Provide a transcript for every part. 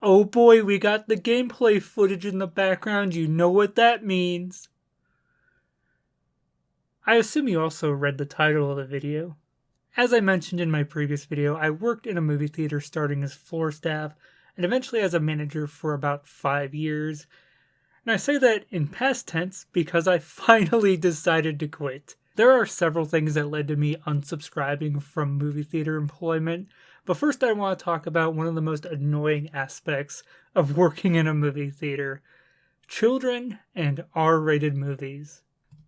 Oh boy, we got the gameplay footage in the background. You know what that means. I assume you also read the title of the video. As I mentioned in my previous video, I worked in a movie theater starting as floor staff and eventually as a manager for about 5 years. And I say that in past tense because I finally decided to quit. There are several things that led to me unsubscribing from movie theater employment, but first I want to talk about one of the most annoying aspects of working in a movie theater: children and R-rated movies.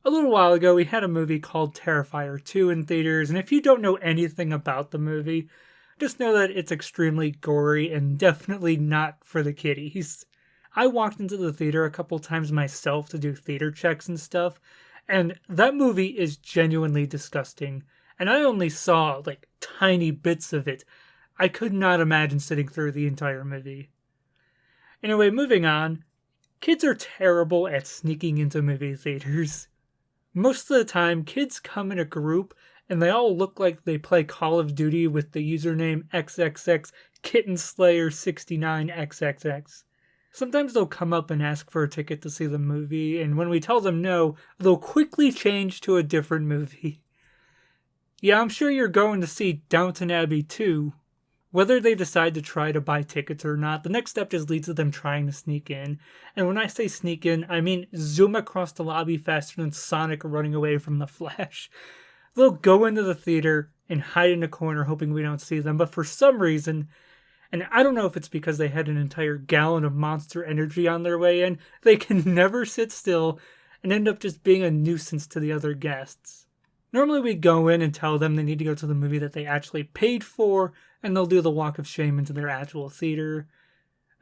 A little while ago, we had a movie called Terrifier 2 in theaters, and if you don't know anything about the movie, just know that it's extremely gory and definitely not for the kiddies. I walked into the theater a couple times myself to do theater checks and stuff, and that movie is genuinely disgusting, and I only saw, tiny bits of it. I could not imagine sitting through the entire movie. Anyway, moving on. Kids are terrible at sneaking into movie theaters. Most of the time, kids come in a group and they all look like they play Call of Duty with the username XXX KittenSlayer69XXX. Sometimes they'll come up and ask for a ticket to see the movie, and when we tell them no, they'll quickly change to a different movie. Yeah, I'm sure you're going to see Downton Abbey 2. Whether they decide to try to buy tickets or not, the next step just leads to them trying to sneak in. And when I say sneak in, I mean zoom across the lobby faster than Sonic running away from the Flash. They'll go into the theater and hide in a corner hoping we don't see them, but for some reason, and I don't know if it's because they had an entire gallon of Monster Energy on their way in, they can never sit still and end up just being a nuisance to the other guests. Normally we go in and tell them they need to go to the movie that they actually paid for, and they'll do the walk of shame into their actual theater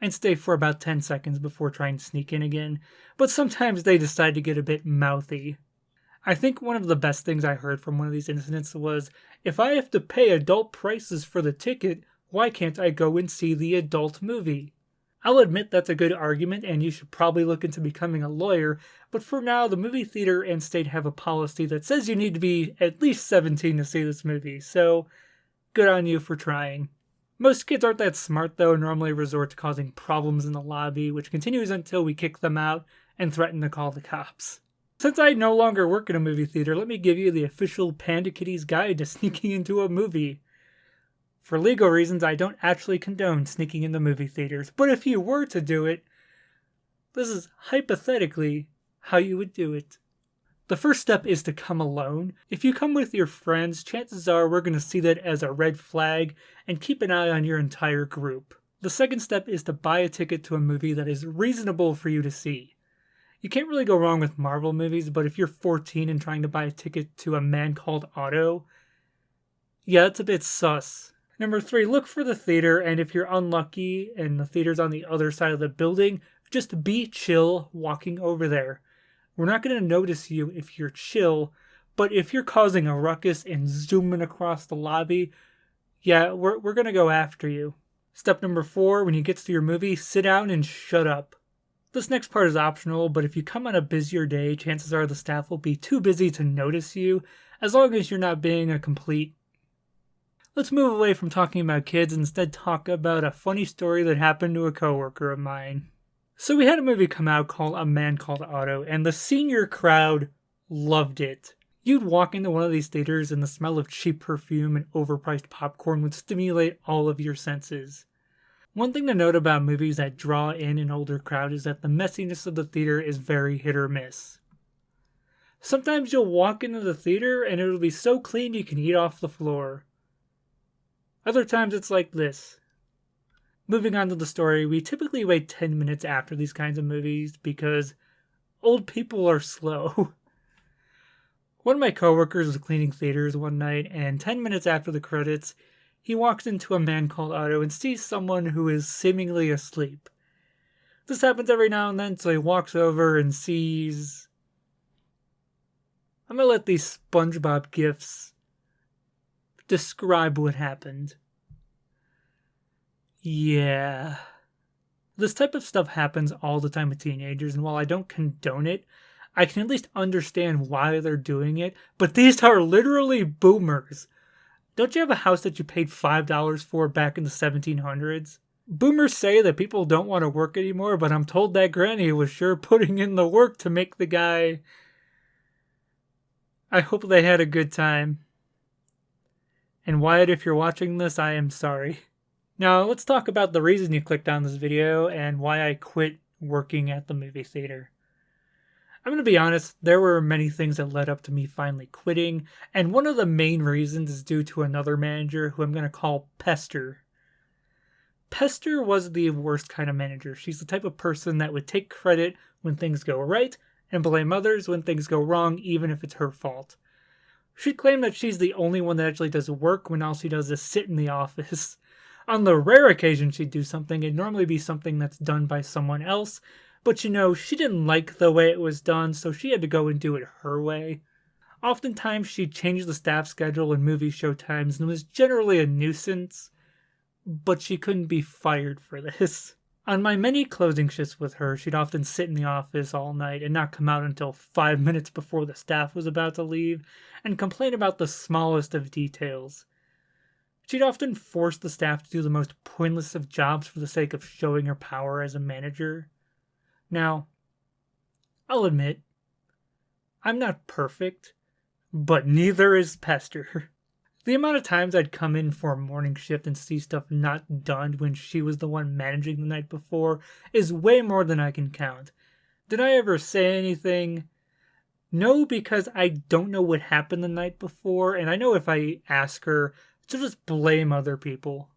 and stay for about 10 seconds before trying to sneak in again, but sometimes they decide to get a bit mouthy. I think one of the best things I heard from one of these incidents was, if I have to pay adult prices for the ticket, why can't I go and see the adult movie? I'll admit that's a good argument and you should probably look into becoming a lawyer, but for now the movie theater and state have a policy that says you need to be at least 17 to see this movie, so good on you for trying. Most kids aren't that smart though and normally resort to causing problems in the lobby, which continues until we kick them out and threaten to call the cops. Since I no longer work in a movie theater, let me give you the official Panda Kitties guide to sneaking into a movie. For legal reasons, I don't actually condone sneaking into movie theaters, but if you were to do it, this is hypothetically how you would do it. The first step is to come alone. If you come with your friends, chances are we're going to see that as a red flag and keep an eye on your entire group. The second step is to buy a ticket to a movie that is reasonable for you to see. You can't really go wrong with Marvel movies, but if you're 14 and trying to buy a ticket to A Man Called Otto, yeah, it's a bit sus. Number 3, look for the theater, and if you're unlucky and the theater's on the other side of the building, just be chill walking over there. We're not going to notice you if you're chill, but if you're causing a ruckus and zooming across the lobby, yeah, we're going to go after you. Step number 4, when you get to your movie, sit down and shut up. This next part is optional, but if you come on a busier day, chances are the staff will be too busy to notice you, as long as you're not being a complete... Let's move away from talking about kids and instead talk about a funny story that happened to a coworker of mine. So we had a movie come out called A Man Called Otto, and the senior crowd loved it. You'd walk into one of these theaters and the smell of cheap perfume and overpriced popcorn would stimulate all of your senses. One thing to note about movies that draw in an older crowd is that the messiness of the theater is very hit or miss. Sometimes you'll walk into the theater and it'll be so clean you can eat off the floor. Other times it's like this. Moving on to the story, we typically wait 10 minutes after these kinds of movies because old people are slow. One of my coworkers was cleaning theaters one night, and 10 minutes after the credits, he walks into A Man Called Otto and sees someone who is seemingly asleep. This happens every now and then, so he walks over and sees... I'm gonna let these SpongeBob gifs describe what happened. Yeah. This type of stuff happens all the time with teenagers, and while I don't condone it, I can at least understand why they're doing it, but these are literally boomers. Don't you have a house that you paid $5 for back in the 1700s? Boomers say that people don't want to work anymore, but I'm told that Granny was sure putting in the work to make the guy. I hope they had a good time. And Wyatt, if you're watching this, I am sorry. Now, let's talk about the reason you clicked on this video and why I quit working at the movie theater. I'm going to be honest, there were many things that led up to me finally quitting, and one of the main reasons is due to another manager who I'm going to call Pester. Pester was the worst kind of manager. She's the type of person that would take credit when things go right and blame others when things go wrong, even if it's her fault. She'd claim that she's the only one that actually does work when all she does is sit in the office. On the rare occasion she'd do something, it'd normally be something that's done by someone else, but she didn't like the way it was done, so she had to go and do it her way. Oftentimes she'd change the staff schedule and movie show times and was generally a nuisance, but she couldn't be fired for this. On my many closing shifts with her, she'd often sit in the office all night and not come out until 5 minutes before the staff was about to leave, and complain about the smallest of details. She'd often force the staff to do the most pointless of jobs for the sake of showing her power as a manager. Now, I'll admit, I'm not perfect, but neither is Pester. The amount of times I'd come in for a morning shift and see stuff not done when she was the one managing the night before is way more than I can count. Did I ever say anything? No, because I don't know what happened the night before, and I know if I ask her, she'll just blame other people.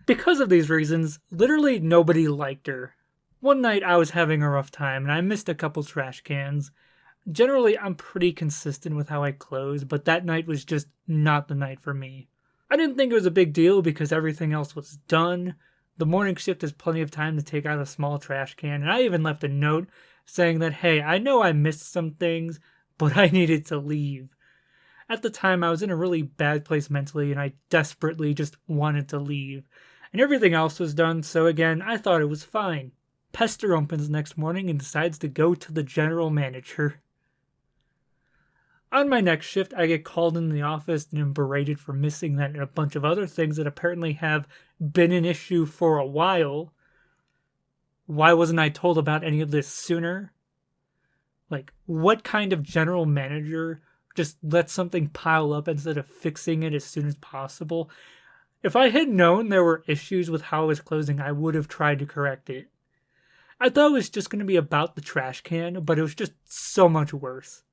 Because of these reasons, literally nobody liked her. One night I was having a rough time and I missed a couple trash cans. Generally, I'm pretty consistent with how I close, but that night was just not the night for me. I didn't think it was a big deal because everything else was done. The morning shift has plenty of time to take out a small trash can, and I even left a note saying that, hey, I know I missed some things, but I needed to leave. At the time, I was in a really bad place mentally, and I desperately just wanted to leave. And everything else was done, so again, I thought it was fine. Pester opens next morning and decides to go to the general manager. On my next shift, I get called into the office and am berated for missing that and a bunch of other things that apparently have been an issue for a while. Why wasn't I told about any of this sooner? Like, what kind of general manager just lets something pile up instead of fixing it as soon as possible? If I had known there were issues with how I was closing, I would have tried to correct it. I thought it was just going to be about the trash can, but it was just so much worse.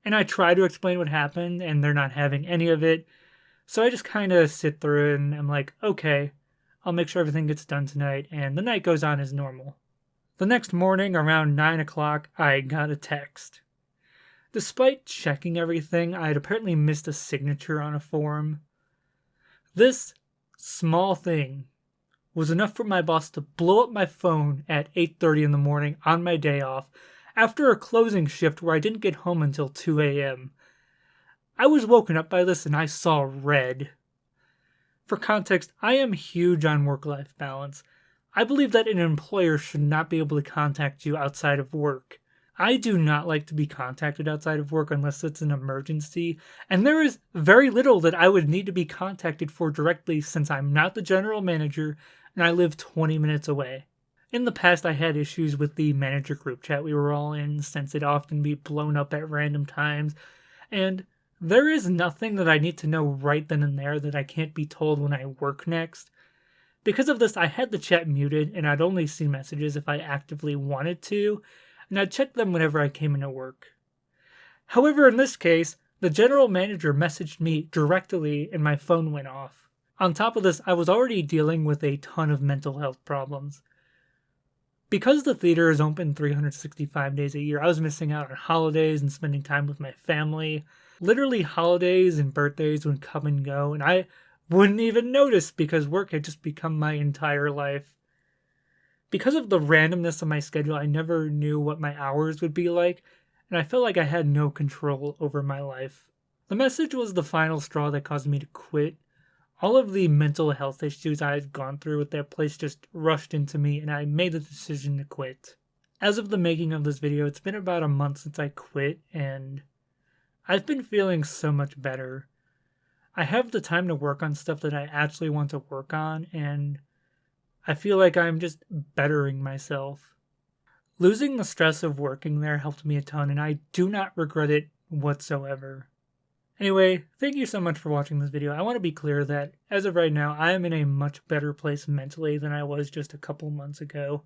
And I try to explain what happened, and they're not having any of it. So I just kind of sit through it, and I'm like, okay, I'll make sure everything gets done tonight, and the night goes on as normal. The next morning, around 9 o'clock, I got a text. Despite checking everything, I had apparently missed a signature on a form. This small thing was enough for my boss to blow up my phone at 8:30 in the morning on my day off after a closing shift where I didn't get home until 2 a.m. I was woken up by this and I saw red. For context, I am huge on work-life balance. I believe that an employer should not be able to contact you outside of work. I do not like to be contacted outside of work unless it's an emergency, and there is very little that I would need to be contacted for directly since I'm not the general manager and I live 20 minutes away. In the past, I had issues with the manager group chat we were all in since it'd often be blown up at random times, and there is nothing that I need to know right then and there that I can't be told when I work next. Because of this, I had the chat muted and I'd only see messages if I actively wanted to, and I'd check them whenever I came into work. However, in this case, the general manager messaged me directly and my phone went off. On top of this, I was already dealing with a ton of mental health problems. Because the theater is open 365 days a year, I was missing out on holidays and spending time with my family. Literally, holidays and birthdays would come and go, and I wouldn't even notice because work had just become my entire life. Because of the randomness of my schedule, I never knew what my hours would be like, and I felt like I had no control over my life. The message was the final straw that caused me to quit. All of the mental health issues I had gone through with that place just rushed into me, and I made the decision to quit. As of the making of this video, it's been about a month since I quit, and I've been feeling so much better. I have the time to work on stuff that I actually want to work on, and I feel like I'm just bettering myself. Losing the stress of working there helped me a ton, and I do not regret it whatsoever. Anyway, thank you so much for watching this video. I want to be clear that, as of right now, I am in a much better place mentally than I was just a couple months ago.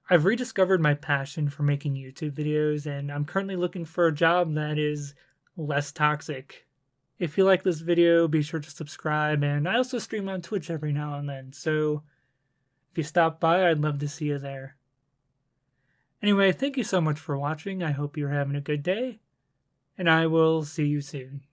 I've rediscovered my passion for making YouTube videos, and I'm currently looking for a job that is less toxic. If you like this video, be sure to subscribe, and I also stream on Twitch every now and then, so if you stop by, I'd love to see you there. Anyway, thank you so much for watching. I hope you're having a good day, and I will see you soon.